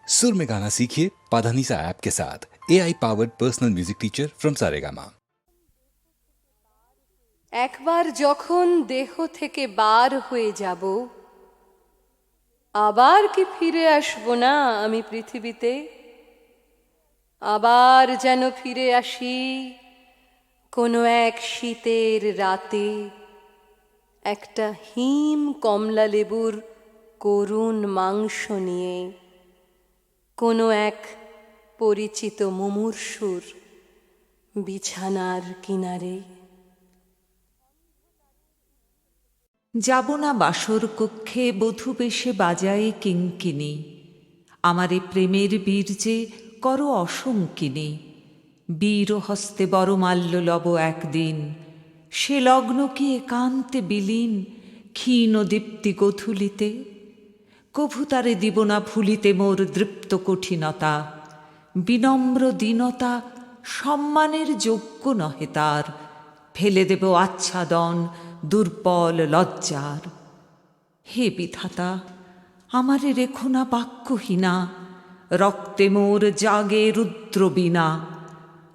सुर में गाना सीखिए पाधानीसा ऐप के साथ। AI powered personal music teacher from Saregama. একবার যখন দেহ থেকে বার হয়ে যাব, আবার কি ফিরে আসবো না আমি পৃথিবীতে? আবার যেন ফিরে আসি কোনো এক শীতের রাতে, একটা হিম কমলা লেবুর করুণ মাংস নিয়ে, কোনো এক পরিচিত মুমূর্ষুর বিছানার কিনারে। যাব না বাসর কক্ষে বধূ বেশে বাজায়ে কিঙ্কিনি, আমারে প্রেমের বীর্যে কর অসঙ্কিনী। বীর হস্তে বড় মাল্য লব একদিন, সে লগ্ন কি একান্তে বিলীন ক্ষীণ দীপ্তি গোধূলিতে। কভু তারে দিব না ভুলিতে মোর দৃপ্ত কঠিনতা, বিনম্র দীনতা সম্মানের যোগ্য নহে তার। ফেলে দেব আচ্ছাদন দুর্বল লজ্জার। হে বিধাতা, আমারে রেখো না বাক্যহীনা, রক্তে মোর জাগে রুদ্র বীণা।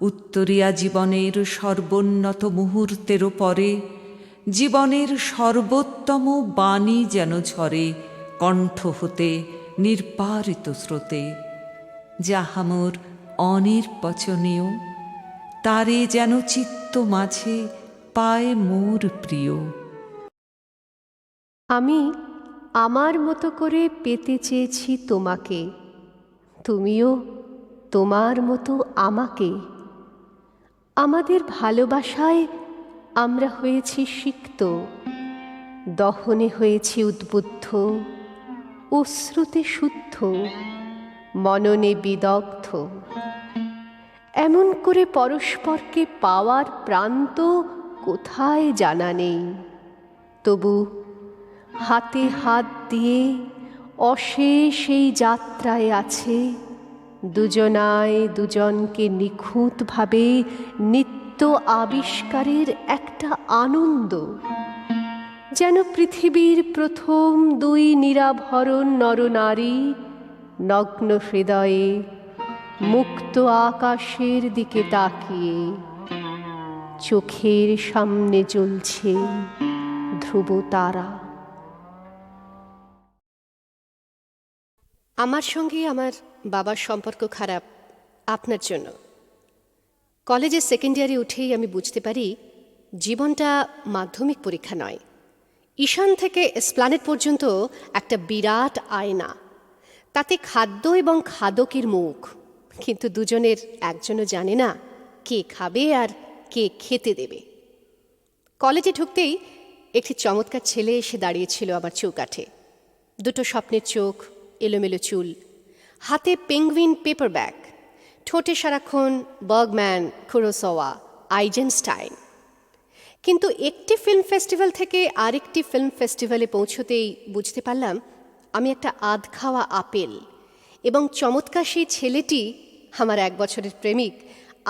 উত্তরিয়া জীবনের সর্বোন্নত মুহূর্তেরও পরে, জীবনের সর্বোত্তম বাণী যেন ঝরে কণ্ঠ হতে নির্বারিত স্রোতে। যাহা মোর অনির্বচনীয়, তারে যেন চিত্ত মাঝে পায় মোর প্রিয়। আমি আমার মতো করে পেতে চেয়েছি তোমাকে, তুমিও তোমার মতো আমাকে। আমাদের ভালোবাসায় আমরা হয়েছি সিক্ত, দহনে হয়েছি উদ্বুদ্ধ, অশ্রুতে শুদ্ধ, মননে বিদগ্ধ। এমন করে পরস্পরকে পাওয়ার প্রান্ত কোথায় জানা নেই, তবু হাতে হাত দিয়ে অশেষ এই যাত্রায় আছে দুজনায় দুজনকে নিখুঁতভাবে নিত্য আবিষ্কারের একটা আনন্দ। যেন পৃথিবীর প্রথম দুই নিরাভরণ নরনারী নগ্ন হৃদয়ে মুক্ত আকাশের দিকে তাকিয়ে, চোখের সামনে জ্বলছে ধ্রুব তারা। আমার সঙ্গে আমার বাবার সম্পর্ক খারাপ আপনার জন্য। কলেজের সেকেন্ড ইয়ারে উঠেই আমি বুঝতে পারি জীবনটা মাধ্যমিক পরীক্ষা নয়। ঈশান থেকে এসপ্ল্যানেড পর্যন্ত একটা বিরাট আয়না, তাতে খাদ্য এবং খাদকের মুখ, কিন্তু দুজনের একজনও জানে না কে খাবে আর কে খেতে দেবে। কলেজে ঢুকতেই একটি চমৎকার ছেলে এসে দাঁড়িয়েছিল আমার চৌকাঠে। দুটো স্বপ্নের চোখ, এলোমেলো চুল, হাতে পেঙ্গুইন পেপার ব্যাগ, ঠোঁটে সারাক্ষণ বার্গম্যান, কুরোসাওয়া, আইজেনস্টাইন। কিন্তু একটি ফিল্ম ফেস্টিভ্যাল থেকে আরেকটি ফিল্ম ফেস্টিভ্যালে পৌঁছতেই বুঝতে পারলাম আমি একটা আধ খাওয়া আপেল, এবং চমৎকার সেই ছেলেটি, আমার 1 বছরের প্রেমিক,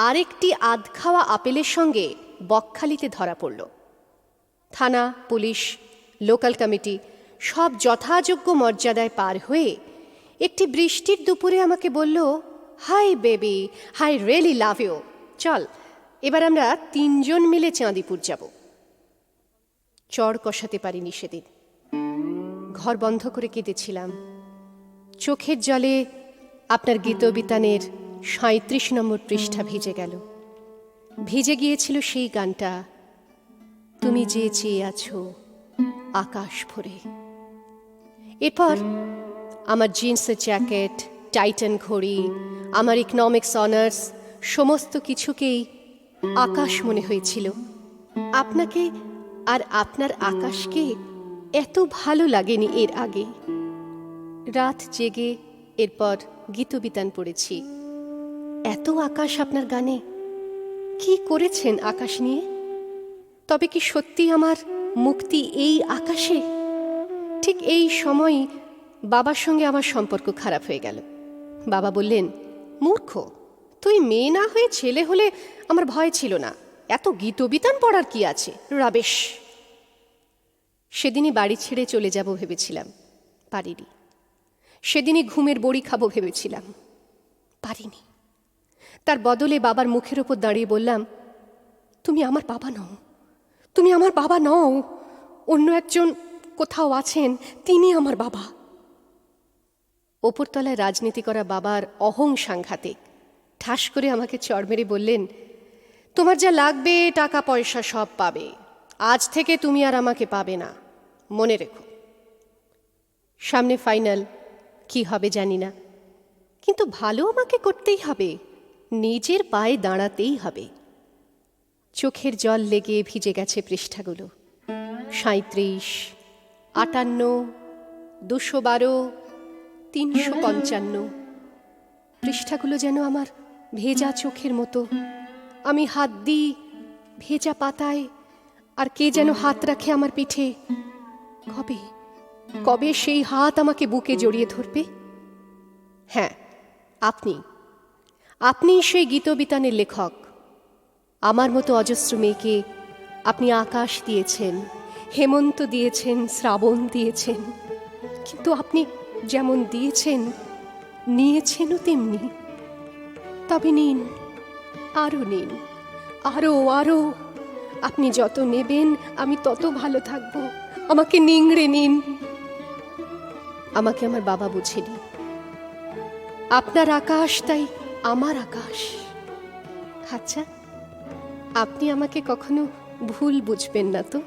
আরেকটি আধ খাওয়া আপেলের সঙ্গে বকখালিতে ধরা পড়ল। থানা, পুলিশ, লোকাল কমিটি সব যথাযোগ্য মর্যাদায় পার হয়ে একটি বৃষ্টির দুপুরে আমাকে বলল, hi baby, I really love you, চল এবার আমরা 3 জন মিলে চাঁদিপুর যাব। চড় কষাতে পারিনি সেদিন, ঘর বন্ধ করে কেঁদেছিলাম। চোখের জলে আপনার গীতবিতানের 37 নম্বর পৃষ্ঠা ভিজে গেল। ভিজে গিয়েছিল সেই গানটা, তুমি যে চেয়ে আছো আকাশ ভরে। এরপর আমার জিন্সের জ্যাকেট, টাইটান ঘড়ি, আমার ইকোনমিক্স অনার্স সমস্ত কিছুকেই আকাশ মনে হয়েছিল। আপনাকে আর আপনার আকাশকে এত ভালো লাগেনি এর আগে। রাত জেগে এরপর গীতবিতান পড়েছি। এত আকাশ আপনার গানে, কি করেছেন আকাশ নিয়ে? তবে কি সত্যি আমার মুক্তি এই আকাশে? ঠিক এই সময়ই বাবার সঙ্গে আমার সম্পর্ক খারাপ হয়ে গেল। বাবা বললেন, মূর্খ, তুই মেয়ে না হয়ে ছেলে হলে আমার ভয় ছিল না, এত গীতবিতান পড়ার কি আছে, রাবেশ। সেদিনই বাড়ি ছেড়ে চলে যাব ভেবেছিলাম, পারিনি। সেদিনই ঘুমের বড়ি খাবো ভেবেছিলাম, পারিনি। তার বদলে বাবার মুখের ওপর দাঁড়িয়ে বললাম, তুমি আমার বাবা নও, তুমি আমার বাবা নও, অন্য একজন কোথাও আছেন, তিনি আমার বাবা। ওপরতলায় রাজনীতি করা বাবার অহং সাংঘাতিক। ঠাস করে আমাকে চড় মেরে বললেন, তোমার যা লাগবে টাকা পয়সা সব পাবে, আজ থেকে তুমি আর আমাকে পাবে না, মনে রেখো। সামনে ফাইনাল, কি হবে জানি না, কিন্তু ভালো আমাকে করতেই হবে, নিজের পায়ে দাঁড়াতেই হবে। চোখের জল লেগে ভিজে গেছে পৃষ্ঠাগুলো। ৩৭, ৫৮, ২১২, ৩৫৫। পৃষ্ঠাগুলো যেন আমার ভেজা চোখের মতো। আমি হাত দিই ভেজা পাতায়, আর কে যেন হাত রাখে আমার পিঠে। কবে কবে সেই হাত আমাকে বুকে জড়িয়ে ধরবে? হ্যাঁ, আপনি সেই গীতবিতানের লেখক। আমার মতো অজস্র মেয়েকে আপনি আকাশ দিয়েছেন, হেমন্ত দিয়েছেন, শ্রাবণ দিয়েছেন, কিন্তু আপনি যেমন দিয়েছেন নিয়েছেনও তেমনি। তবে নিন, আরও নিন, আরও আরও। আপনি যত নেবেন আমি তত ভালো থাকব। আমাকে নিংড়ে নিন। আমাকে আমার বাবা বুঝেনি। আপনার আকাশ তাই আমার আকাশ। আচ্ছা, আপনি আমাকে কখনো ভুল বুঝবেন না তো?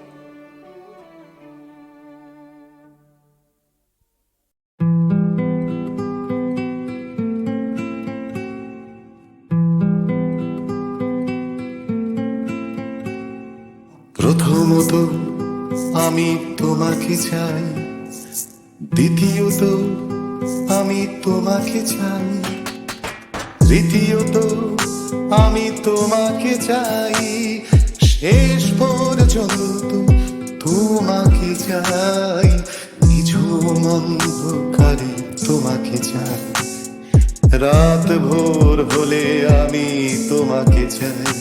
প্রথমত আমি তোমাকে চাই, দ্বিতীয়ত আমি তোমাকে চাই, তৃতীয়ত আমি তোমাকে চাই, শেষ পর্যন্ত তোমাকে চাই, নিঝুম অন্ধকারে তোমাকে চাই, রাত ভোর হলে আমি তোমাকে চাই,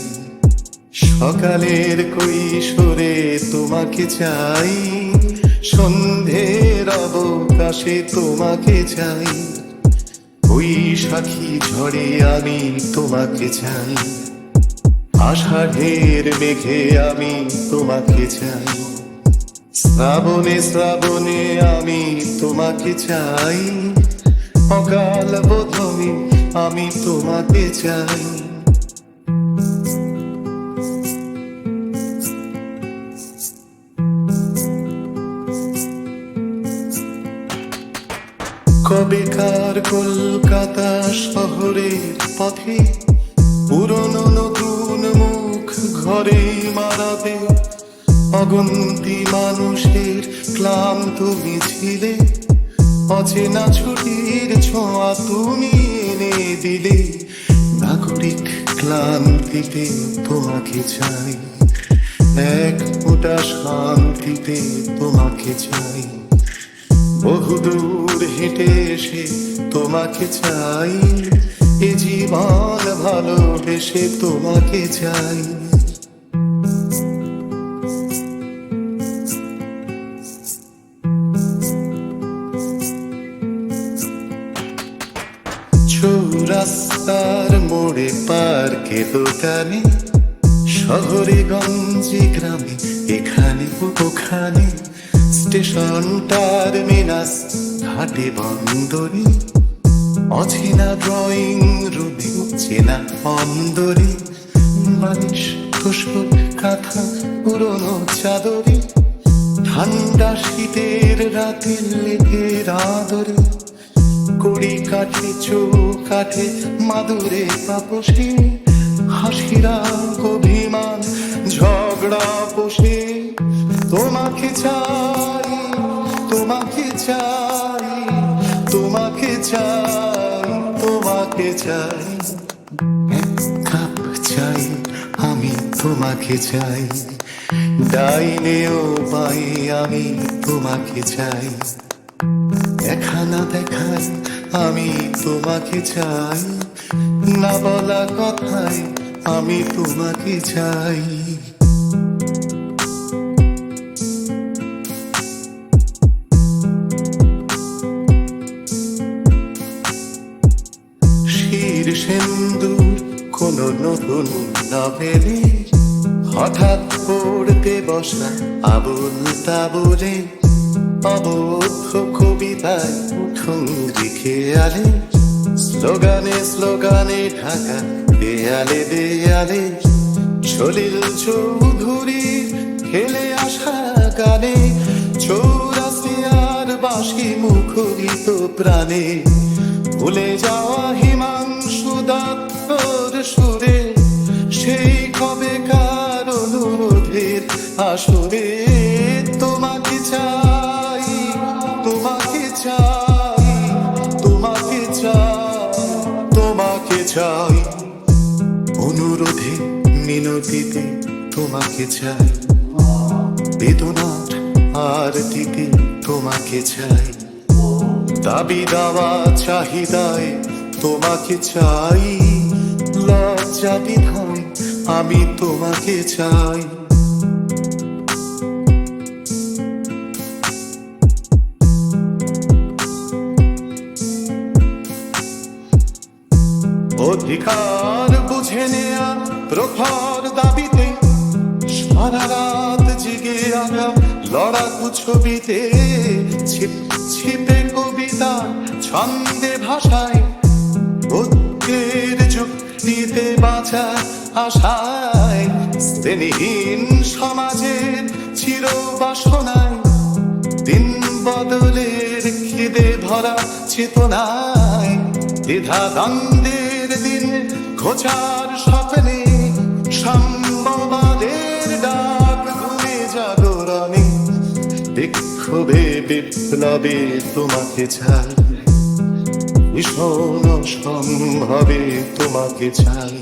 সকালের কৈশোরে তোমাকে চাই, সন্ধ্যের অবকাশে তোমাকে চাই, বৈশাখী ঝড়ে আমি তোমাকে চাই, আষাঢ়ের মেঘে আমি তোমাকে চাই, শ্রাবণে শ্রাবণে আমি তোমাকে চাই, অকাল বোধনে আমি তোমাকে চাই। কবেকার কলকাতা শহরের পথে পুরনো নতুন মুখ ঘরে মারাতে, অগন্তি মানুষের ক্লান্ত মিছিলে, অচেনা ছুটির ছোঁয়া তুমি এনে দিলে, নাগরিক ক্লান্তিতে তোমাকে চাই, এক ফোঁটা শান্তিতে তোমাকে চাই, বহুদূর হেঁটে এসে তোমাকে চাই, এ জীবন ভালোবেসে তোমাকে চাই। চৌরাস্তার মোড়ে, পার্কে, দোকানে, শহরে গঞ্জে গ্রামে, এখানে ওখানে, স্টেশন টার্মিনাস, ঘাটে বন্দরে, অচেনা ড্রয়িং রুমে, চেনা অন্দরে, বালিশ তোষক কাঁথা পুরনো চাদরে, ঠান্ডা শীতের রাতে লেপের আদরে, কড়ি কাঠে চৌকাঠে মাদুরে পাপসে, হাসিরা অভিমান ঝগড়া বসে, তোমাকে চাই, তোমাকে চাই, তোমাকে চাই, তোমাকে চাই, এক কাপ চাই আমি তোমাকে চাই, ডাইনেও বাই আমি তোমাকে চাই, দেখা না দেখায় আমি তোমাকে চাই, না বলা কথায় আমি তোমাকে চাই। শির সিন্দুর কোন নতুন নভেলে হঠাৎ পড়তে বসা আবুল তাবুলে অবদ্ধ কবিতায় ঠুংরি খেয়ালে স্লোগানে স্লোগানে ঢাকা দেয়ালে দেয়ালে সলিল চৌধুরীর খেলে আসা গানে চৌরাসিয়ার বাঁশি মুখরিত প্রাণে ভুলে যাওয়া হিমাংশু দত্তর সুরে সেই কবেকার অনুরোধের আসরে তোমাকে চাই তোমাকে চাই তোমাকে চাই তোমাকে চাই অনুরোধে মিনতিতে তোমাকে চাই বেদনার আরতিতে তোমাকে চাই দাবি দাওয়া চাহিদায় তোমাকে চাই লজ্জা বিধায় আমি তোমাকে চাই অধিকার বুঝে নেয়া প্রখর দাবিতে সারা রাত জেগে আগা লড়াকু ছবিতে ছিপ ছিপে কবিতা ছন্দে ভাষায় বুদ্ধের যুক্তিতে বাঁচা আশায় শ্রেণীহীন সমাজের চির বাসনায় দিন বদলের খিদে ভরা চেতনায় দ্বিধা দ্বন্দ্বের দিন ঘোচার স্বপ্নে সাম্যবাদের ডাক ঘুরে জাগরণে বিক্ষোভে বিপ্লবে তোমাকে চাই ভীষণ সম্ভবে তোমাকে চাই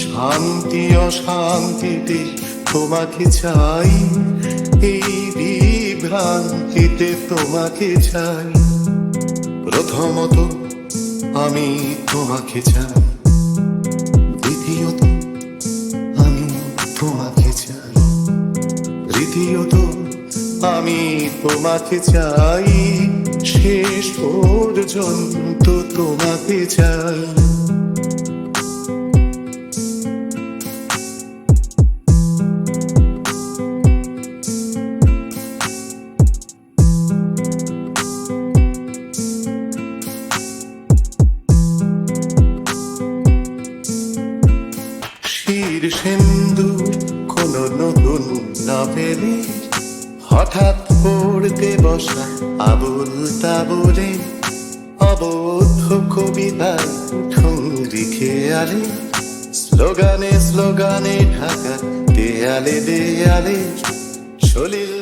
শান্তি অশান্তিতে তোমাকে চাই এই বিভ্রান্তিতে তোমাকে চাই প্রথমত আমি তোমাকে চাই দ্বিতীয়ত আমি তোমাকে চাই তৃতীয়ত আমি তোমাকে চাই শেষ পর্যন্ত তোমাকে চাই শির সিন্দুর কোন নতুন নভেলে হঠাৎ পড়তে বসা আবুল তাবুলে অবদ্ধ কবিতায় ঠুংরি খেয়ালে স্লোগানে স্লোগানে ঢাকা দেয়ালে দেয়ালে সলিল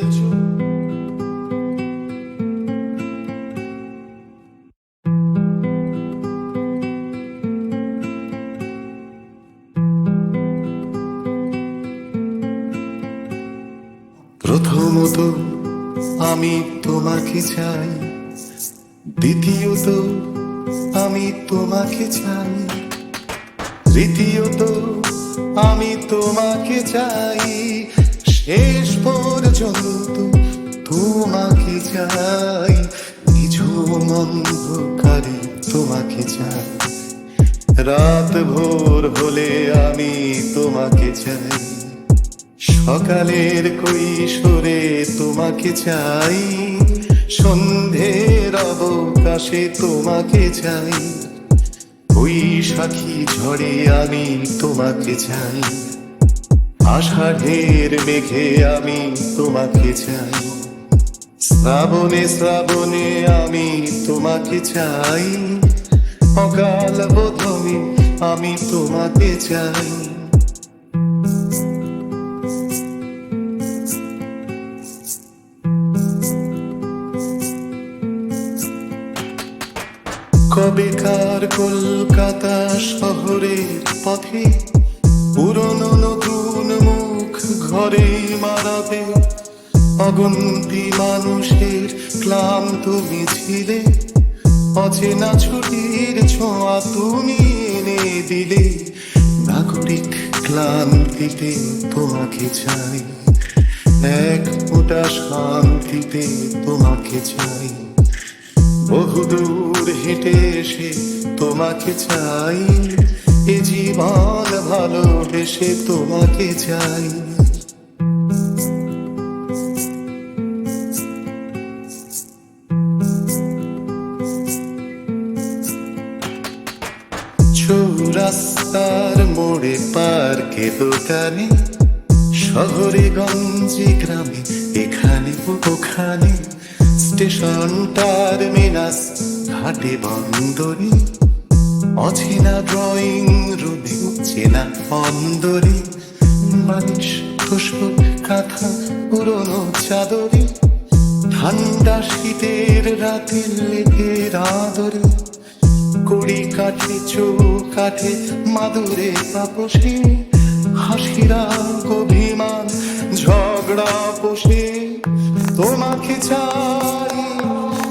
প্রথমত আমি তোমাকে চাই দ্বিতীয়ত আমি তোমাকে চাই তৃতীয়ত আমি তোমাকে চাই শেষ পর্যন্ত তোমাকে চাই নিঝুম অন্ধকারে তোমাকে চাই রাত ভোর হলে আমি তোমাকে চাই সকালের কৈশোরে তোমাকে চাই সন্ধ্যের অবকাশে তোমাকে চাই বৈশাখী ঝড়ে আমি তোমাকে চাই আষাঢ়ের মেঘে আমি তোমাকে চাই শ্রাবণে শ্রাবণে আমি তোমাকে চাই অকাল বোধনে আমি তোমাকে চাই কবেকার কলকাতা শহরের পথে পুরনো নতুন মুখ ঘরে মারাবে অগন্তি মানুষের ক্লান্ত মিছিলে অচেনা ছুটির ছোঁয়া তুমি এনে দিলে নাগরিক ক্লান্তিতে তোমাকে চাই এক ফোঁটা শান্তিতে তোমাকে চাই বহুদূর হেঁটে এসে তোমাকে তোমাকে চাই, এ জীবন ভালোবেসে তোমাকে চাই। চৌরাস্তার মোড়ে পার্কে দোকানে, শহরে গঞ্জে গ্রামে, এখানে ওখানে, স্টেশন টার্মিনাস ঘাটে বন্দরে, অচেনা ড্রয়িং রুমে চেনা অন্দরে, মানুষ তোষক কাঁথা পুরনো চাদরে, ঠান্ডা শীতের রাতে লেপের আদরে, কড়ি কাঠে চোখ কাঠে মাদুরে তাপসে, হাসিরা অভিমান ঝগড়া পোষে। তোমাকে চাই,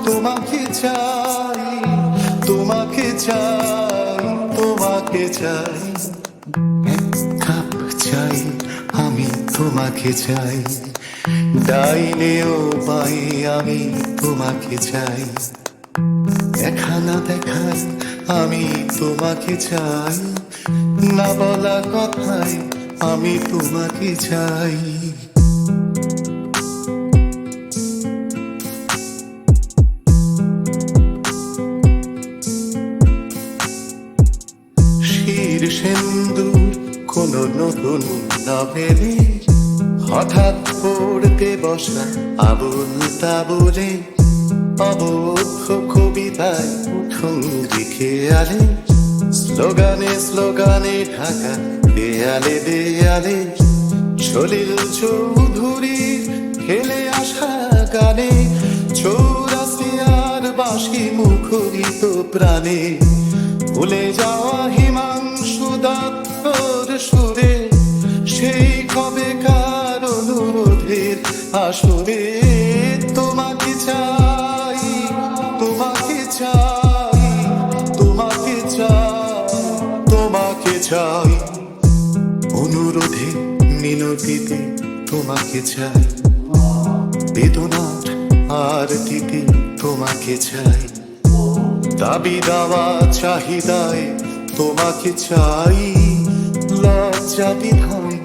তোমাকে চাই, তোমাকে চাই, তোমাকে চাই, এক কাপ চাই, আমি তোমাকে চাই, ডাইনেও পাই আমি তোমাকে চাই, দেখা না দেখায় আমি তোমাকে চাই, না বলা কথায় আমি তোমাকে চাই। শির সিন্দুর কোন নতুন নভেলে, হঠাৎ পড়তে বসা আবুল তাবুলে, অবদ্ধ কবিতায় ঠুংরি খেয়ালে, স্লোগানে স্লোগানে ঢাকা দেয়ালে দেয়ালে, সলিল চৌধুরীর খেলে আসা গানে, চৌরাসিয়ার বাঁশি মুখরিত প্রাণে, ভুলে যাওয়া হিমাংশু দত্তর সুরে, সেই কবেকার অনুরোধের আসরে। তোমাকে চাই, তোমাকে চাই, তোমাকে চাই, তোমাকে চাই, অনুরোধে মিনতিতে তোমাকে চাই, বেদনার আরতিতে তোমাকে চাই, দাবি দাওয়া চাহিদায় তোমাকে চাই, লজ্জা বিধায়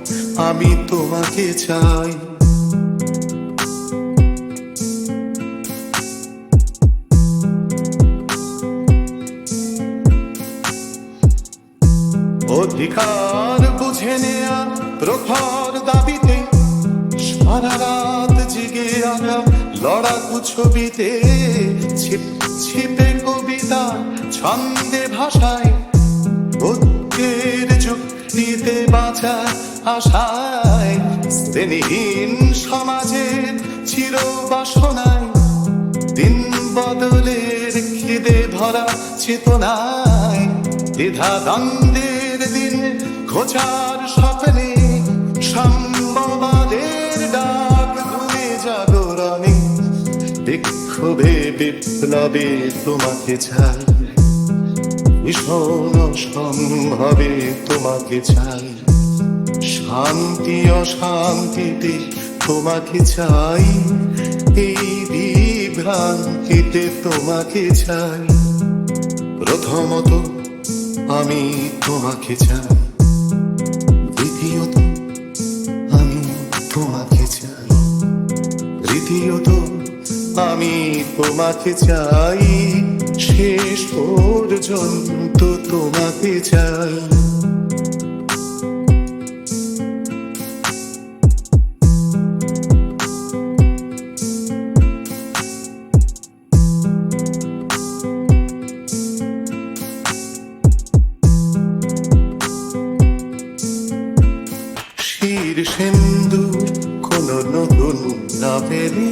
আমি তোমাকে চাই। অধিকার বুঝে নেয়া প্রখর দাবিতে, সারা রাত জেগে আঁকা লড়াকু ছবিতে, ছিপ ছিপে কবিতা ছন্দে ভাষায়, ঐক্যের যুক্তিতে বাঁচা আশায়, শ্রেণীহীন সমাজের চির বাসনায়, দিন বদলের খিদে ভরা চেতনায়, দ্বিধা দ্বন্দ্বের দিন ঘোচার স্বপ্নে, সাম্যবাদের ডাক ধুনে জাগরণে, বিক্ষোভে বিপ্লবে তোমাকে চাই, ভীষণ সম্ভবে তোমাকে চাই, শান্তি অশান্তিতে তোমাকে চাই, এই বিভ্রান্তিতে তোমাকে চাই। প্রথমত আমি তোমাকে চাই, দ্বিতীয়ত আমি তোমাকে চাই, তৃতীয়ত আমি তোমাকে চাই, শেষ পর্যন্ত তোমাকে চাই। শির সিন্দুর কোন নতুন নভেলে,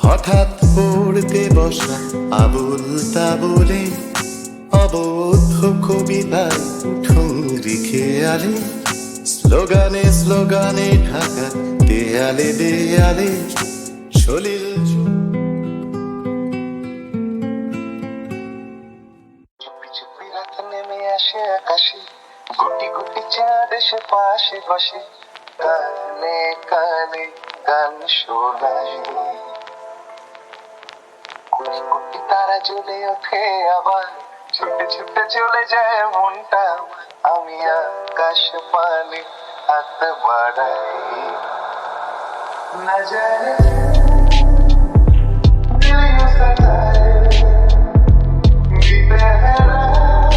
হঠাৎ পড়তে বসা আবুল তাবুলে, অবদ্ধ কবিতায় ঠুংরি খেয়ালে, স্লোগানে স্লোগানে ঢাকা দেয়ালে দেয়ালে, সলিল চুপি চুপি রাত নেমে আসে আকাশে, গুটি গুটি চাঁদ এসে পাশে বসে, কানে কানে গান শোনায়, কোটি কোটি তারা জ্বলে ওঠে আবার, ছুটে ছুটে চলে যায় মনটা আমার। আমি আকাশ পানে হাত বাড়াই না জানে दिल यूं सताए जीते हैं रात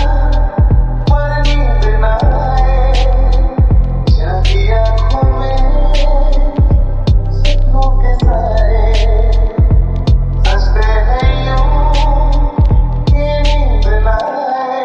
पर नींद ना आए जागी आँखों में सपनों के साए हंसते हैं यूं कि नींद ना आए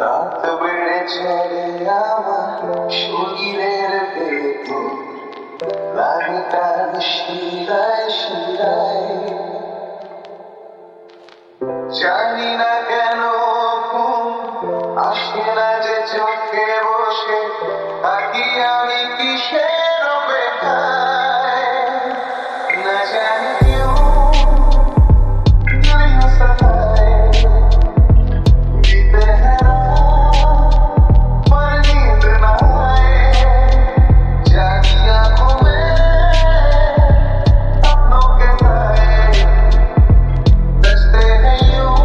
রাত বেড়ে চলে আমার শরীরের ভেতর লাগে টান শিরায় শিরায় জানি না কেন ঘুম আসে না যে চোখে বসে থাকি আমি কিসের অপেক্ষায় না জানি क्यों दिल यूं सताए जीते हैं रात पर नींद ना आए जागी आँखों में सपनों के साए दस्ते हैं यूं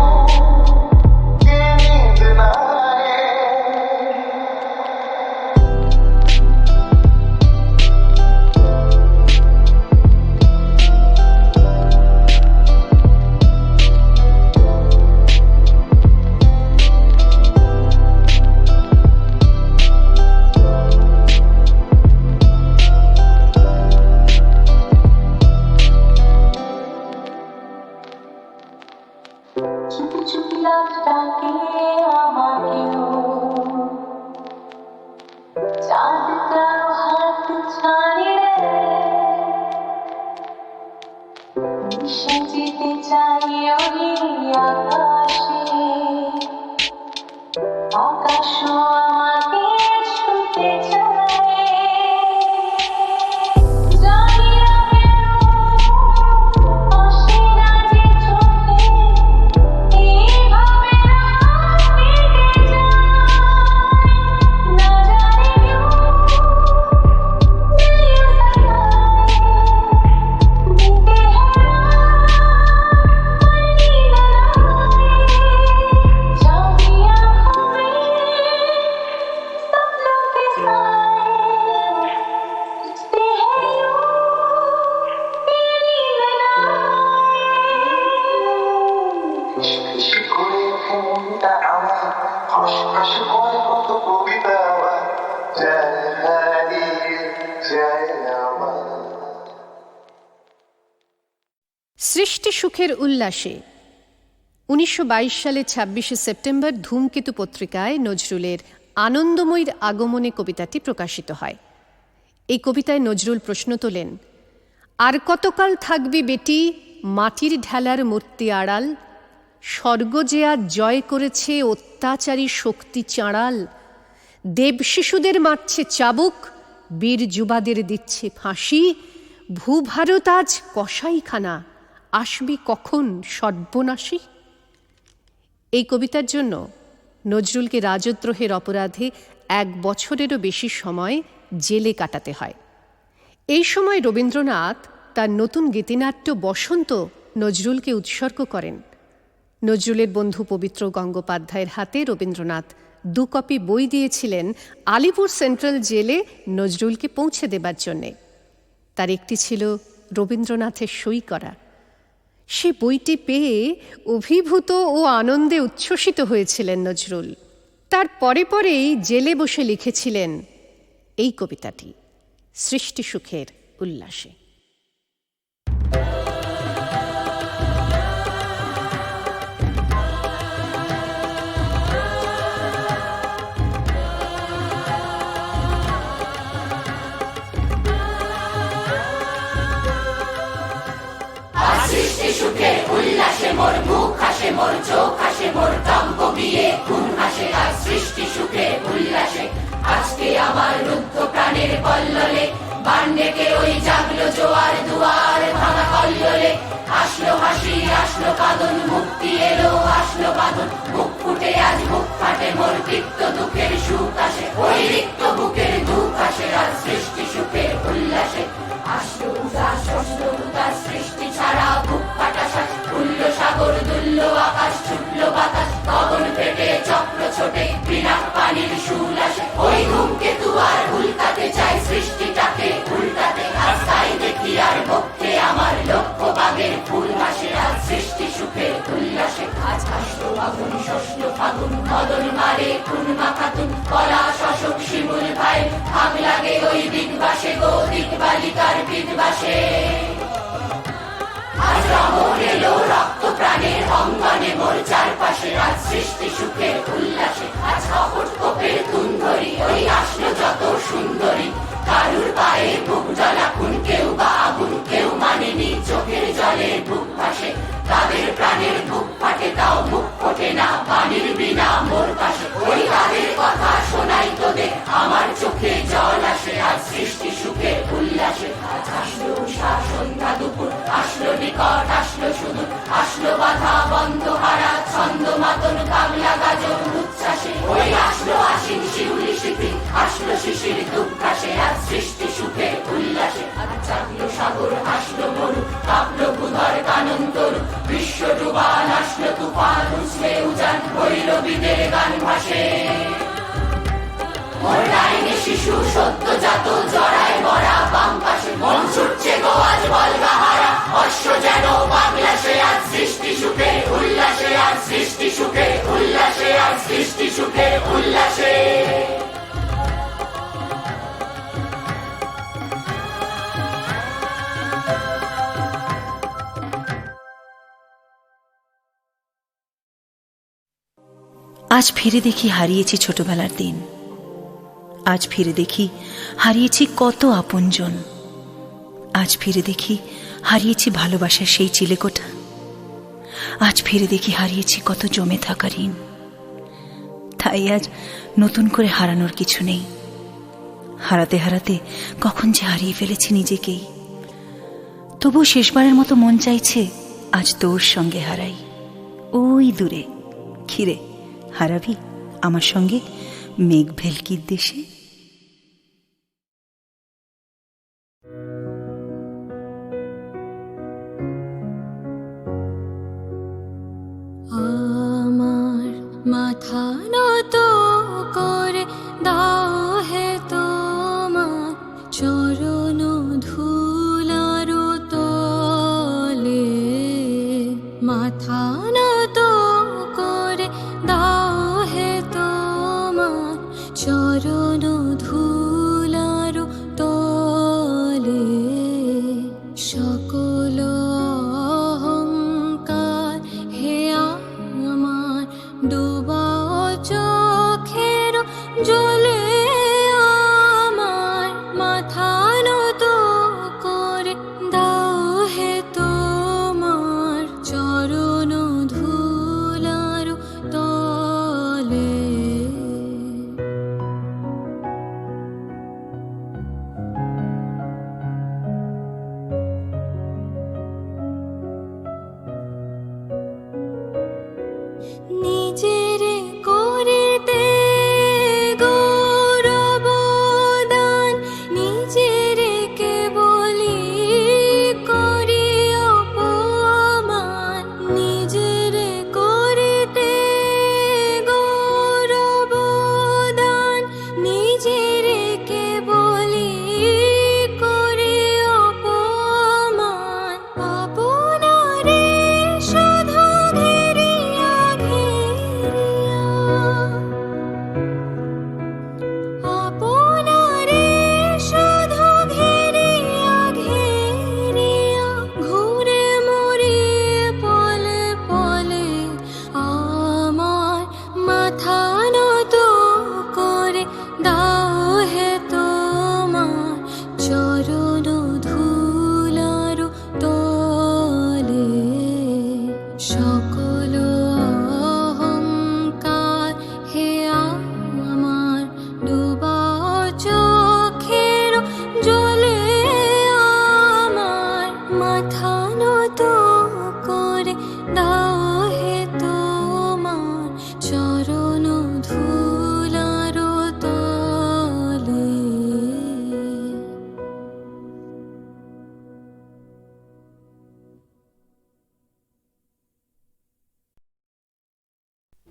कि नींद ना आए চুপি চুপি রাত ডাকে আমাকেও চাঁদ কারো হাত ছাড়ে মিশে যেতে চাই ওই আকাশে আকাশও আমাকে ছুঁতে চায় জানি না কেন আসে না যে চোখে এইভাবে রাত কেটে যায় না জানি क्यों दिल यूं सताए जीते हैं रात पर नींद ना आए जागी आँखों में सपनों के साए बजते हैं यूं कि नींद ना आए ফিস করে ওঠে মনটা আমার ফসফস করে কত কবিতা আমার যায় হারিয়ে যায় আমার সৃষ্টি সুখের উল্লাসে ১৯২২ সালে ২৬শে সেপ্টেম্বর ধূমকেতু পত্রিকায় নজরুলের আনন্দময়ীর আগমনে কবিতাটি প্রকাশিত হয়। এই কবিতায় নজরুল প্রশ্ন তোলেন, আর কতকাল থাকবি বেটি মাটির ঢেলার মূর্তি আড়াল, স্বর্গ যে আজ জয় করেছে অত্যাচারী শক্তি চাঁড়াল, দেব শিশুদের মারছে চাবুক, বীর যুবাদের দিচ্ছে ফাঁসি, ভূভারত আজ কসাইখানা, আসবি কখন সর্বনাশী। এই কবিতার জন্য নজরুলকে রাজদ্রোহের অপরাধে ১ বছরেরও বেশি সময় জেলে কাটাতে হয়। এই সময় রবীন্দ্রনাথ তার নতুন গীতিনাট্য বসন্ত নজরুলকে উৎসর্গ করেন। নজরুলের বন্ধু পবিত্র গঙ্গোপাধ্যায়ের হাতে রবীন্দ্রনাথ ২ কপি বই দিয়েছিলেন আলিপুর সেন্ট্রাল জেলে নজরুলকে পৌঁছে দেবার জন্যে। তার একটি ছিল রবীন্দ্রনাথের সই করা। সে বইটি পেয়ে অভিভূত ও আনন্দে উচ্ছ্বসিত হয়েছিলেন নজরুল। তার পরে পরেই জেলে বসে লিখেছিলেন এই কবিতাটি, সৃষ্টি সুখের উল্লাসে। সুখে উল্লাসে মোর মুখ হাসে, মোর চোখ হাসে, মোর দম কমিয়ে খুন হাসে। আর সৃষ্টি সুখে উল্লাসে আজকে আমার গানের পল্ললে বান ডেকে ওই জাগলো জোয়ার দুয়ার ভাঙা কল্লোলে আসলো হাসি আসলো কাঁদন মুক্তি এলো আসলো বাঁধন বুক ফুটে আজ বুক ফাটে মোর তিক্ত দুঃখের সুখ আসে ওই রিক্ত বুকের দুঃখ আসে আজ সৃষ্টি সুখের উল্লাসে আসলো উদাস আসলো উদাস সৃষ্টি ছাড়া বুক ফাটা শ্বাস উল্ল সাগর দুল্ল আকাশ ছুটলো বাতাস গগন পেটে চক্র ছোটে বিনা পানির সুল আসে ওই ধূমকেতু আর উল্টাতে চায় সৃষ্টিটাকে উল্টাতে আজ তাই দেখি আর বক্ষে আমার লক্ষ্য বাগের ফুল ভাসে আজ সৃষ্টি সুখের উল্লাসে আজ আসলো আগুন শস্য ফাগুন মদন মারে খুন মাখাতুন কলা শশক শিমুল ভাই ভাগ লাগে ওই দিগবাসে গো দিগবালিকার বিদবাসে আজ রমণ এলো রক্ত প্রাণের অঙ্গনে মোর চারপাশে আজ সৃষ্টি সুখের উল্লাসে আজ কপট কোপের তুন্ধরি ওই আসলো যত সুন্দরী কারুর পায়ে বুক জ্বালাকুন কেউ বা আগুন কেউ মানেনি চোখের জলে বুক ভাসে তাদের প্রাণের বুক ফাটে তাও মুখ ফোটে না পানির বিনা মোর পাশে ওই তাদের কথা শোনাই তোদের আমার চোখে জল আসে আজ সৃষ্টি সুখের উল্লাসে আজ আসলো উষা সন্ধ্যা দুপুর আসলো নিকট আসলো সুদূর আসলো বাধা বন্ধ হারা ছন্দ মাতন কামলা গাজন উচ্ছ্বাসে ওই আসলো আশিন শিউলি শিথিল আসলো শিশির দুঃখাসে আজ সৃষ্টি সুখের উল্লাসে আজ জাগলো সাগর আসলো মরু কাঁপলো ভূধর কানন তরু বিশ্ব ডুবান আসলো তুফান উছলে উজান ভৈরবীদের গান ভাসে মোর ডাইনে শিশু সদ্য জাত জড়ায় মরা বাম পাশে মন ছুটছে গো আজ বলগাহারা অশ্ব যেন বাংলাসে আজ সৃষ্টি সুখে উল্লাসে আজ সৃষ্টি সুখে উল্লাসে আজ সৃষ্টি সুখে উল্লাসে আজ ফিরে দেখি হারিয়েছি ছোটবেলার দিন, আজ ফিরে দেখি হারিয়েছি কত আপনজন, আজ ফিরে দেখি হারিয়েছি ভালোবাসার সেই চিলেকোঠা, আজ ফিরে দেখি হারিয়েছি কত জমে থাকা ঋণ। তাই আজ নতুন করে হারানোর কিছু নেই, হারাতে হারাতে কখন যে হারিয়ে ফেলেছি নিজেকেই। তবু শেষবারের মতো মন চাইছে আজ তোর সঙ্গে হারাই, ওই দূরে। খিরে হারাবি আমার সঙ্গে মেঘ ভেলকির দেশে? আমার মাথা নত করে দাও হে তোমার চরণ ধুলার তলে, মাথা নত করে দাও হে তোমার চরণ ধুলার তলে। সকল অহংকার হে আমার ডুবা চোখের জলে, আমার মাথা নত করে দাও হে তোমার চরণ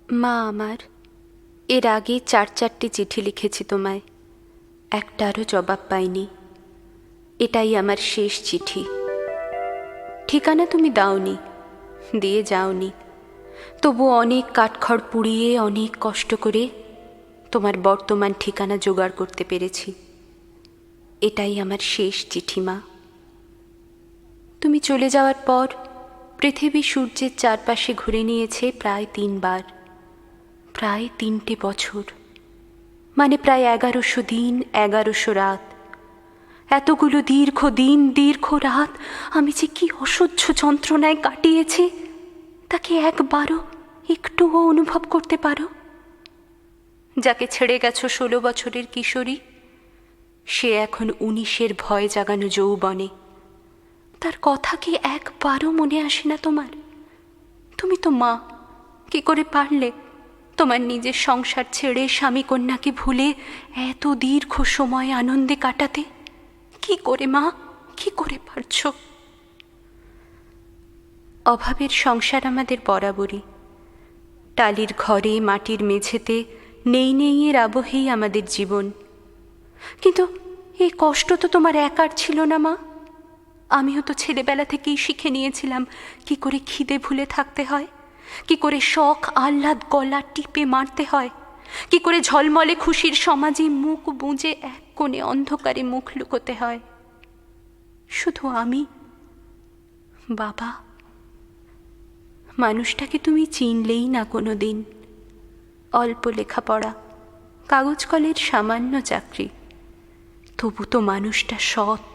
মা আমার, এর আগে 4-4টে চিঠি লিখেছি তোমায়, একটারও জবাব পাইনি। এটাই আমার শেষ চিঠি। ঠিকানা তুমি দাওনি, দিয়ে যাওনি, তবু অনেক কাঠখড় পুড়িয়ে অনেক কষ্ট করে তোমার বর্তমান ঠিকানা জোগাড় করতে পেরেছি। এটাই আমার শেষ চিঠি মা। তুমি চলে যাওয়ার পর পৃথিবী সূর্যের চারপাশে ঘুরে নিয়েছে প্রায় 3 বার, প্রায় 3টে বছর, মানে প্রায় 1100 দিন, 1100 রাত। এতগুলো দীর্ঘ দিন, দীর্ঘ রাত আমি যে কি অসহ্য যন্ত্রণায় কাটিয়েছি তাকে একবারও একটুও অনুভব করতে পারো? যাকে ছেড়ে গেছো 16 বছরের কিশোরী, সে এখন 19-এর ভয় জাগানো যৌবনে। তার কথা কি একবারও মনে আসে না তোমার? তুমি তো মা, কি করে পারলে তোমার নিজের সংসার ছেড়ে স্বামী কন্যাকে ভুলে এত দীর্ঘ সময় আনন্দে কাটাতে? কি করে মা, কি করে পারছ? অভাবের সংসার আমাদের বরাবরই। টালির ঘরে, মাটির মেঝেতে নেই নেই এর আবহেই আমাদের জীবন। কিন্তু এই কষ্ট তো তোমার একার ছিল না মা। আমিও তো ছেলেবেলা থেকেই শিখে নিয়েছিলাম কি করে খিদে ভুলে থাকতে হয়, কি করে শখ আহ্লাদ গলা টিপে মারতে হয়, কি করে ঝলমলে খুশির সমাজে মুখ বুঁজে এক কোণে অন্ধকারে মুখ লুকোতে হয়। শুধু আমি, বাবা, মানুষটাকে তুমি চিনলেই না কোনো দিন। অল্প লেখাপড়া, কাগজ কলের সামান্য চাকরি, তবু তো মানুষটা সৎ,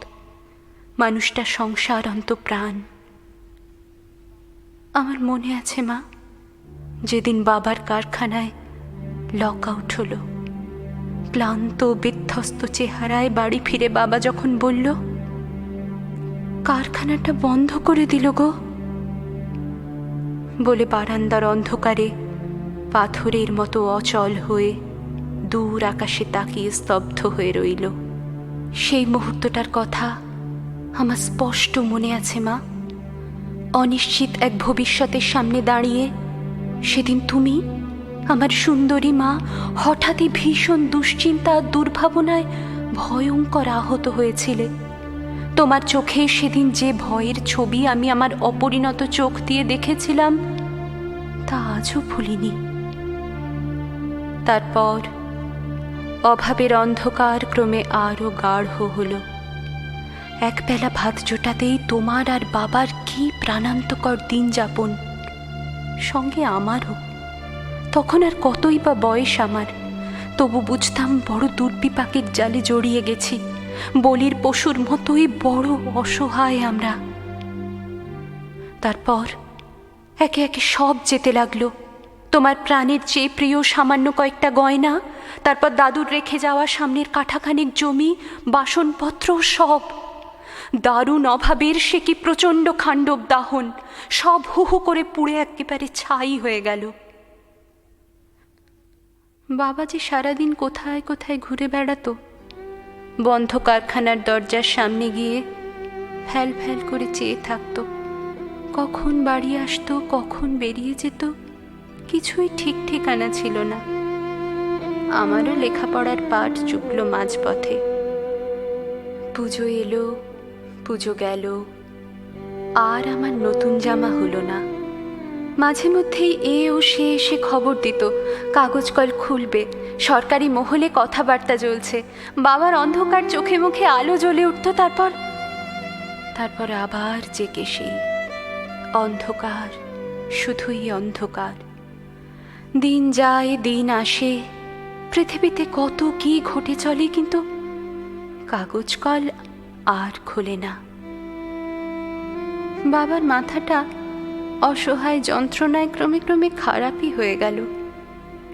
মানুষটা সংসার অন্তঃপ্রাণ। আমার মনে আছে মা, যেদিন বাবার কারখানায় লক আউট হলো, ক্লান্ত বিধ্বস্ত চেহারায় বাড়ি ফিরে বাবা যখন বলল, কারখানাটা বন্ধ করে দিল গো, বলে বারান্দার অন্ধকারে পাথরের মতো অচল হয়ে দূর আকাশে তাকিয়ে স্তব্ধ হয়ে রইল। সেই মুহূর্তটার কথা আমার স্পষ্ট মনে আছে মা। অনিশ্চিত এক ভবিষ্যতের সামনে দাঁড়িয়ে সেদিন তুমি, আমার সুন্দরী মা, হঠাৎই ভীষণ দুশ্চিন্তা, দুর্ভাবনায় ভয়ঙ্কর আহত হয়েছিলে। তোমার চোখে সেদিন যে ভয়ের ছবি আমি আমার অপরিণত চোখ দিয়ে দেখেছিলাম তা আজও ভুলিনি। তারপর অভাবের অন্ধকার ক্রমে আরও গাঢ় হলো। একবেলা ভাত জোটাতেই তোমার আর বাবার কি প্রাণান্তকর দিন যাপন, সঙ্গে আমারও। তখন আর কতই বা বয়স আমার, তবু বুঝতাম বড় দুর্বিপাকের জালে জড়িয়ে গেছি, বলির পশুর মতোই বড় অসহায় আমরা। তারপর একে একে সব যেতে লাগলো, তোমার প্রাণের চেয়ে প্রিয় সামান্য কয়েকটা গয়না, তারপর দাদুর রেখে যাওয়া সামনের কাঠাখানেক জমি, বাসনপত্র, সব। দারুণ অভাবের সে কি প্রচণ্ড খাণ্ডব দাহন, সব হু হু করে পুড়ে একেবারে ছাই হয়ে গেল। বাবা যে সারাদিন কোথায় কোথায় ঘুরে বেড়াতো, বন্ধ কারখানার দরজার সামনে গিয়ে ফ্যাল ফ্যাল করে চেয়ে থাকতো। কখন বাড়ি আসতো, কখন বেরিয়ে যেত, কিছুই ঠিক ঠিকানা ছিল না। আমারও লেখাপড়ার পাঠ চুকল মাঝপথে। পুজো এলো, পুজো গেল, আর আমার নতুন জামা হলো না। মাঝে মধ্যেই এ ও সে এসে খবর দিত কাগজ কল খুলবে, সরকারি মহলে কথাবার্তা চলছে, বাবার অন্ধকার চোখে মুখে আলো জ্বলে উঠত। তারপর আবার জেগে সেই অন্ধকার, শুধুই অন্ধকার। দিন যায়, দিন আসে, পৃথিবীতে কত কি ঘটে চলে, কিন্তু কাগজ কল আর খোলে না। বাবার মাথাটা অসহায় যন্ত্রণায় ক্রমে ক্রমে খারাপই হয়ে গেল।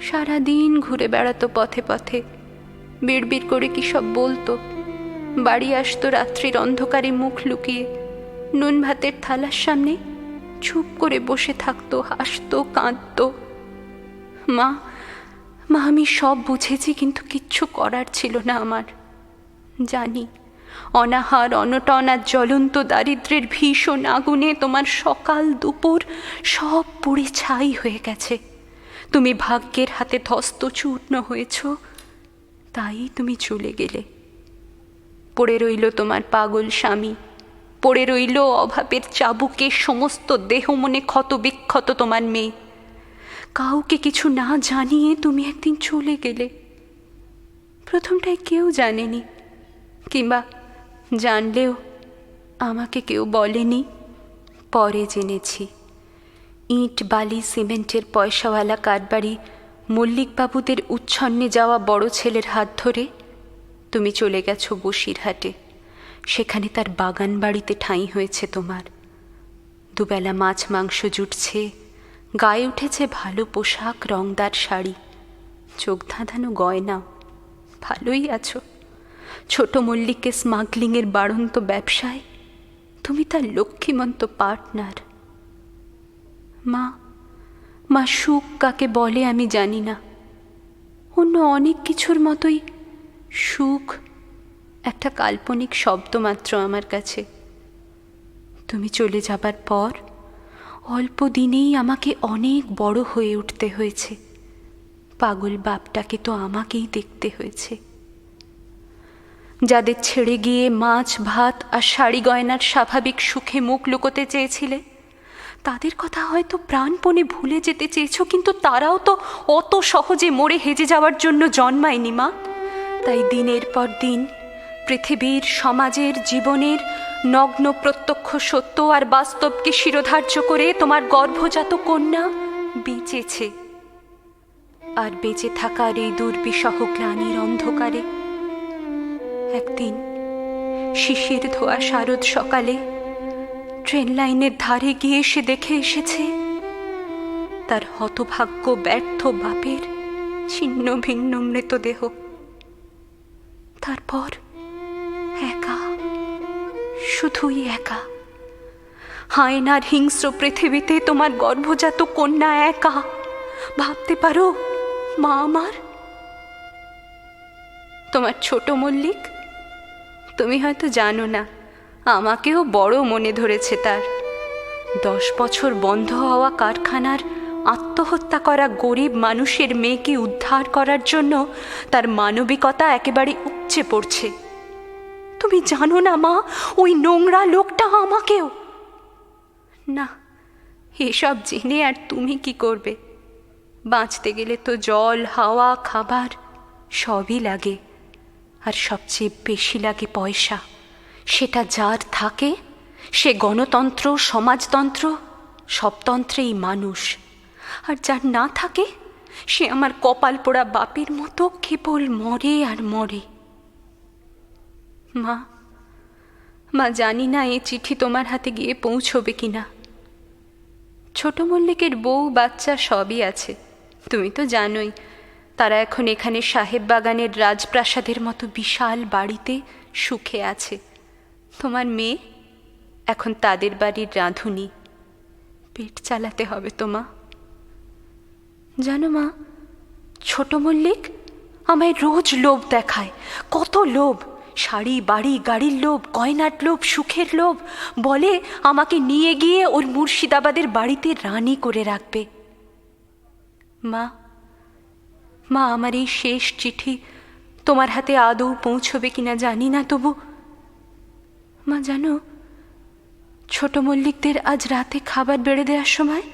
সারাদিন ঘুরে বেড়াতো পথে পথে, বিড়বিড় করে কি সব বলতো। বাড়ি আসতো রাত্রির অন্ধকারে মুখ লুকিয়ে, নুন ভাতের থালার সামনে চুপ করে বসে থাকতো, হাসতো, কাঁদতো। মা, আমি সব বুঝেছি, কিন্তু কিচ্ছু করার ছিল না আমার। জানি অনাহার, অনটন আর জ্বলন্ত দারিদ্র্যের ভীষণ আগুনে তোমার সকাল দুপুর সব পুড়ে ছাই হয়ে গেছে। তুমি ভাগ্যের হাতে ধস্ত চূর্ণ হয়েছ, তাই তুমি চলে গেলে। পড়ে রইল তোমার পাগল স্বামী, পড়ে রইল অভাবের চাবুকে সমস্ত দেহ মনে ক্ষত বিক্ষত তোমার মেয়ে। কাউকে কিছু না জানিয়ে তুমি একদিন চলে গেলে। প্রথমটায় কেউ জানেনি, কিংবা জানলেও আমাকে কেউ বলেনি। পরে জেনেছি, ইট বালি সিমেন্টের পয়সাওয়ালা কারবারি মল্লিকবাবুদের উচ্ছন্নে যাওয়া বড় ছেলের হাত ধরে তুমি চলে গেছো বসিরহাটে। সেখানে তার বাগান বাড়িতে ঠাঁই হয়েছে তোমার। দুবেলা মাছ মাংস জুটছে, গায়ে উঠেছে ভালো পোশাক, রংদার শাড়ি, চোখ ধাঁধানো গয়নাও। ভালোই আছো। ছোট মল্লিককে স্মাগলিংয়ের বাড়ন্ত ব্যবসায় তুমি তার লক্ষ্মীমন্ত পার্টনার। মা সুখ কাকে বলে আমি জানি না। অন্য অনেক কিছুর মতোই সুখ একটা কাল্পনিক শব্দ মাত্র আমার কাছে। তুমি চলে যাবার পর অল্প দিনেই আমাকে অনেক বড় হয়ে উঠতে হয়েছে। পাগল বাপটাকে তো আমাকেই দেখতে হয়েছে। যাদের ছেড়ে গিয়ে মাছ ভাত আর শাড়ি গয়নার স্বাভাবিক সুখে মুখ লুকোতে চেয়েছিলে, তাদের কথা হয়তো প্রাণপণে ভুলে যেতে চেয়েছো, কিন্তু তারাও তো অত সহজে মরে হেজে যাওয়ার জন্য জন্মায়নি মা। তাই দিনের পর দিন পৃথিবীর, সমাজের, জীবনের নগ্ন প্রত্যক্ষ সত্য আর বাস্তবকে শিরোধার্য করে তোমার গর্ভজাত কন্যা বেঁচেছে। আর বেঁচে থাকার এই দুর্বিষহ গ্লানির অন্ধকারে একদিন শিশির ধোয়া শারদ সকালে ট্রেন লাইনের ধারে গিয়ে সে দেখে এসেছে তার হতভাগ্য ব্যর্থ বাপের ছিন্ন ভিন্ন মৃতদেহ। তারপর একা, শুধুই একা, হায়নার হিংস্র পৃথিবীতে তোমার গর্ভজাত কন্যা একা। ভাবতে পারো মা আমার? তোমার ছোট মল্লিক, তুমি হয়তো জানো না, আমাকেও বড় মনে ধরেছে তার। 10 বছর বন্ধ হওয়া কারখানার আত্মহত্যা করা গরিব মানুষের মেয়েকে উদ্ধার করার জন্য তার মানবিকতা একেবারে উপচে পড়ছে। তুমি জানো না মা, ওই নোংরা লোকটা আমাকেও। না, এসব জেনে আর তুমি কি করবে? বাঁচতে গেলে তো জল, হাওয়া, খাবার সবই লাগে, আর সবচেয়ে বেশি লাগে পয়সা। সেটা যার থাকে সে গণতন্ত্র, সমাজতন্ত্র সবতন্ত্রেই মানুষ, আর যার না থাকে সে আমার কপাল পোড়া বাপের মতো কেবল মরে আর মরে। মা জানি না এই চিঠি তোমার হাতে গিয়ে পৌঁছবে কিনা। ছোট মল্লিকের বউ বাচ্চা সবই আছে, তুমি তো জানোই। তারা এখন এখানে সাহেব বাগানের রাজপ্রাসাদের মতো বিশাল বাড়িতে সুখে আছে। তোমার মেয়ে এখন তাদের বাড়ির রাঁধুনি। পেট চালাতে হবে তো মা। জানো মা, ছোট মল্লিক আমায় রোজ লোভ দেখায়। কত লোভ! শাড়ি, বাড়ি, গাড়ির লোভ, গয়নার লোভ, সুখের লোভ। বলে আমাকে নিয়ে গিয়ে ওর মুর্শিদাবাদের বাড়িতে রানী করে রাখবে। মা, আমার এই শেষ চিঠি তোমার হাতে আদৌ পৌঁছবে কিনা জানি না, তবু মা জানো, ছোট মল্লিকদের আজ রাতে খাবার বেড়ে দেওয়ার সময়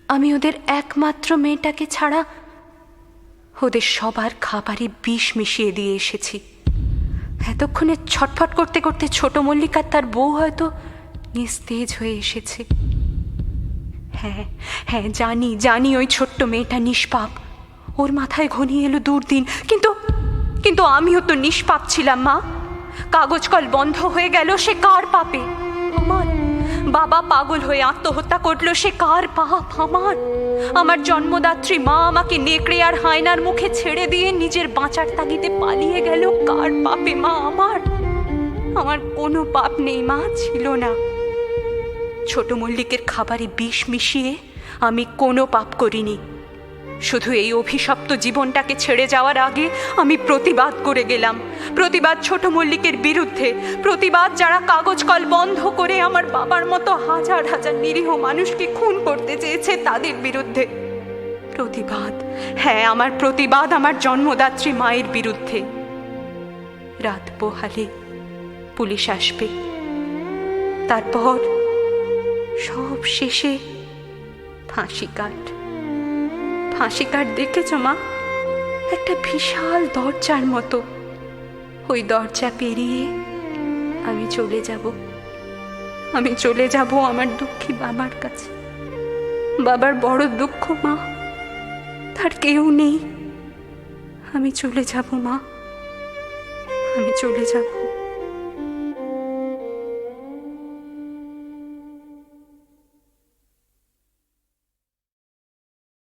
আমি ওদের একমাত্র মেয়েটাকে ছাড়া ওদের সবার খাবারে বিষ মিশিয়ে দিয়ে এসেছি। এতক্ষণে ছটফট করতে করতে ছোট মল্লিক আর তার বউ হয়তো নিস্তেজ হয়ে এসেছে। হ্যাঁ, জানি ওই ছোট্ট মেয়েটা নিষ্পাপ। ওর মাথায় ঘনিয়ে এলো দুর্দিন, কিন্তু আমিও তো নিষ্পাপ ছিলাম মা। কাগজ কল বন্ধ হয়ে গেল, সে কার পাপে? আমার। বাবা পাগল হয়ে আত্মহত্যা করলো, সে কার পাপ? আমার জন্মদাত্রী মা আমাকে নেকড়ে আর হায়নার মুখে ছেড়ে দিয়ে নিজের বাঁচার তাগিদে পালিয়ে গেল, কার পাপে মা? আমার কোনো পাপ নেই মা, ছিল না। ছোট মল্লিকের খাবারে বিষ মিশিয়ে আমি কোনো পাপ করিনি। শুধু এই অভিশপ্ত জীবনটাকে ছেড়ে যাওয়ার আগে আমি প্রতিবাদ করে গেলাম। প্রতিবাদ ছোট মল্লিকের বিরুদ্ধে, প্রতিবাদ যারা কাগজ কল বন্ধ করে আমার বাবার মতো হাজার হাজার নিরীহ মানুষকে খুন করতে চেয়েছে তাদের বিরুদ্ধে। প্রতিবাদ, হ্যাঁ আমার প্রতিবাদ আমার জন্মদাত্রী মায়ের বিরুদ্ধে। রাত পোহালে পুলিশ আসবে, তারপর সব শেষে ফাঁসি কাট। ফাঁসি কাট দেখেছ মা? একটা বিশাল দরজার মতো। ওই দরজা পেরিয়ে আমি চলে যাব, আমি চলে যাব আমার দুঃখী বাবার কাছে। বাবার বড় দুঃখ মা, তার কেউ নেই। আমি চলে যাব মা, আমি চলে যাব।